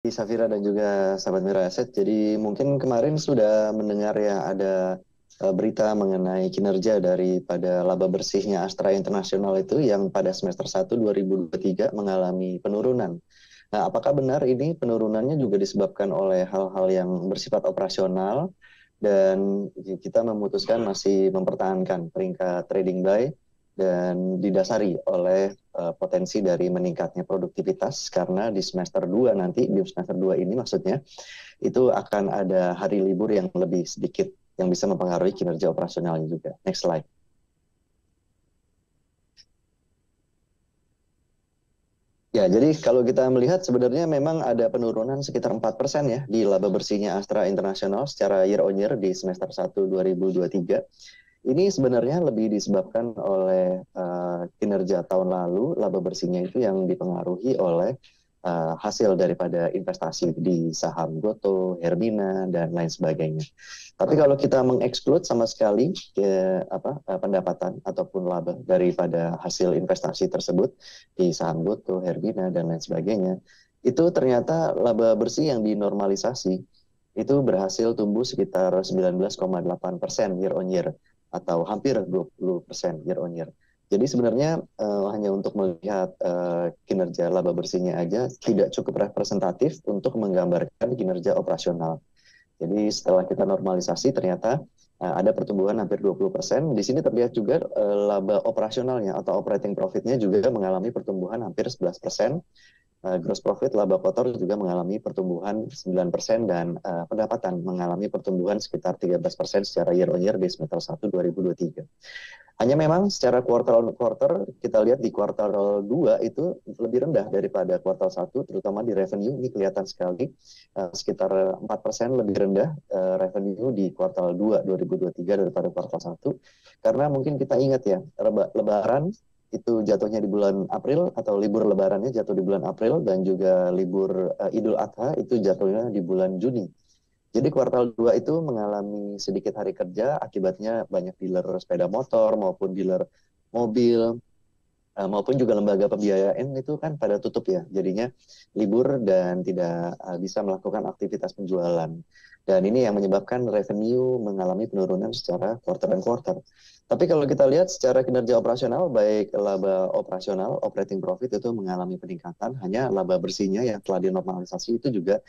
Safira dan juga sahabat Mira Asset. Jadi mungkin kemarin sudah mendengar ya ada berita mengenai kinerja daripada laba bersihnya Astra International itu yang pada semester 1 2023 mengalami penurunan. Nah, apakah benar ini penurunannya juga disebabkan oleh hal-hal yang bersifat operasional dan kita memutuskan masih mempertahankan peringkat trading buy dan didasari oleh potensi dari meningkatnya produktivitas karena di semester 2 nanti, di semester 2 ini maksudnya, itu akan ada hari libur yang lebih sedikit yang bisa mempengaruhi kinerja operasionalnya juga. Next slide. Ya, jadi kalau kita melihat sebenarnya memang ada penurunan sekitar 4% ya di laba bersihnya Astra International secara year on year di semester 1 2023. Ini sebenarnya lebih disebabkan oleh kinerja tahun lalu, laba bersihnya itu yang dipengaruhi oleh hasil daripada investasi di saham Goto, Herbina, dan lain sebagainya. Tapi kalau kita mengeksklud sama sekali pendapatan ataupun laba daripada hasil investasi tersebut di saham Goto, Herbina, dan lain sebagainya, itu ternyata laba bersih yang dinormalisasi itu berhasil tumbuh sekitar 19,8% year on year atau hampir 20% year on year. Jadi sebenarnya hanya untuk melihat kinerja laba bersihnya aja tidak cukup representatif untuk menggambarkan kinerja operasional. Jadi setelah kita normalisasi ternyata ada pertumbuhan hampir 20%. Di sini terlihat juga laba operasionalnya atau operating profitnya juga mengalami pertumbuhan hampir 11%. Gross profit laba kotor juga mengalami pertumbuhan 9% dan pendapatan mengalami pertumbuhan sekitar 13% secara year on year di semester 1 2023. Hanya memang secara quarter on quarter kita lihat di kuartal 2 itu lebih rendah daripada kuartal 1 terutama di revenue ini kelihatan sekali sekitar 4% lebih rendah revenue di kuartal 2 2023 daripada kuartal 1 karena mungkin kita ingat ya lebaran itu jatuhnya di bulan April atau libur lebarannya jatuh di bulan April dan juga libur Idul Adha itu jatuhnya di bulan Juni. Jadi kuartal 2 itu mengalami sedikit hari kerja, akibatnya banyak dealer sepeda motor maupun dealer mobil, maupun juga lembaga pembiayaan itu kan pada tutup ya. Jadinya libur dan tidak bisa melakukan aktivitas penjualan. Dan ini yang menyebabkan revenue mengalami penurunan secara quarter and quarter. Tapi kalau kita lihat secara kinerja operasional, baik laba operasional, operating profit itu mengalami peningkatan, hanya laba bersihnya yang telah dinormalisasi itu juga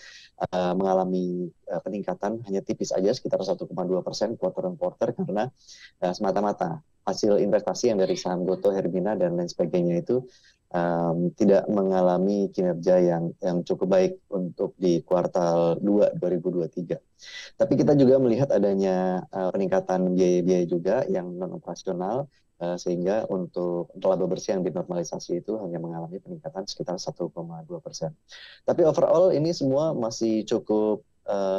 mengalami peningkatan hanya tipis aja sekitar 1,2% quarter on quarter karena semata-mata hasil investasi yang dari saham Goto, Herbina, dan lain sebagainya itu tidak mengalami kinerja yang cukup baik untuk di kuartal 2 2023. Tapi kita juga melihat adanya peningkatan biaya-biaya juga yang non-operasional sehingga untuk laba bersih yang dinormalisasi itu hanya mengalami peningkatan sekitar 1,2%. Tapi overall ini semua masih cukup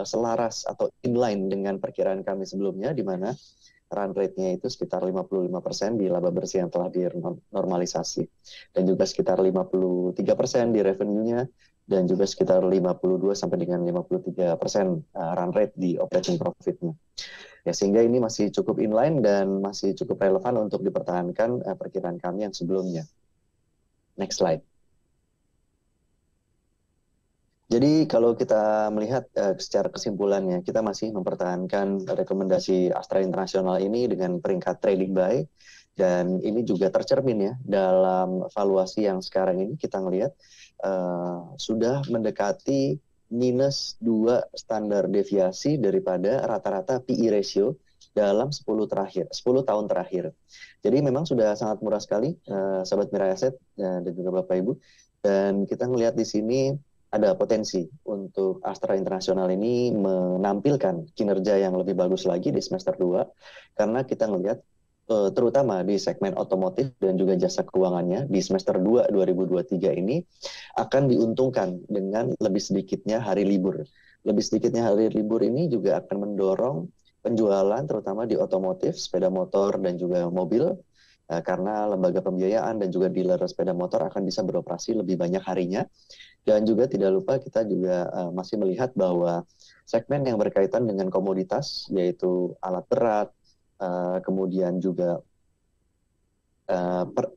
selaras atau inline dengan perkiraan kami sebelumnya di mana run rate-nya itu sekitar 55% di laba bersih yang telah dinormalisasi dan juga sekitar 53% di revenue-nya dan juga sekitar 52 sampai dengan 53% run rate di operating profit-nya. Ya, sehingga ini masih cukup inline dan masih cukup relevan untuk dipertahankan perkiraan kami yang sebelumnya. Next slide. Jadi kalau kita melihat secara kesimpulannya, kita masih mempertahankan rekomendasi Astra International ini dengan peringkat trading buy, dan ini juga tercermin ya dalam valuasi yang sekarang ini kita melihat sudah mendekati minus 2 standar deviasi daripada rata-rata PE ratio dalam 10 tahun terakhir. Jadi memang sudah sangat murah sekali, sahabat Mira Asset dan juga Bapak Ibu. Dan kita melihat di sini ada potensi untuk Astra International ini menampilkan kinerja yang lebih bagus lagi di semester 2 karena kita melihat terutama di segmen otomotif dan juga jasa keuangannya di semester 2 2023 ini akan diuntungkan dengan lebih sedikitnya hari libur. Lebih sedikitnya hari libur ini juga akan mendorong penjualan terutama di otomotif, sepeda motor dan juga mobil karena lembaga pembiayaan dan juga dealer sepeda motor akan bisa beroperasi lebih banyak harinya. Dan juga tidak lupa kita juga masih melihat bahwa segmen yang berkaitan dengan komoditas, yaitu alat berat, kemudian juga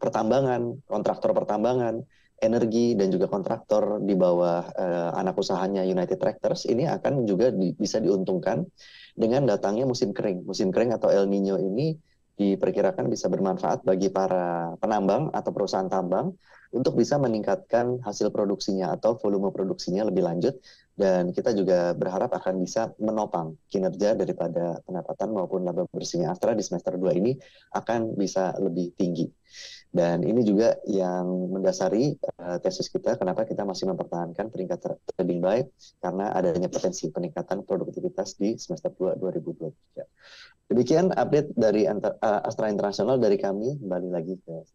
pertambangan, kontraktor pertambangan, energi dan juga kontraktor di bawah anak usahanya United Tractors ini akan juga bisa diuntungkan dengan datangnya musim kering. Musim kering atau El Nino ini diperkirakan bisa bermanfaat bagi para penambang atau perusahaan tambang untuk bisa meningkatkan hasil produksinya atau volume produksinya lebih lanjut, dan kita juga berharap akan bisa menopang kinerja daripada pendapatan maupun laba bersihnya Astra di semester 2 ini akan bisa lebih tinggi. Dan ini juga yang mendasari tesis kita kenapa kita masih mempertahankan peringkat trading buy, karena adanya potensi peningkatan produktivitas di semester 2 2023. Demikian update dari Astra International dari kami. Kembali lagi ke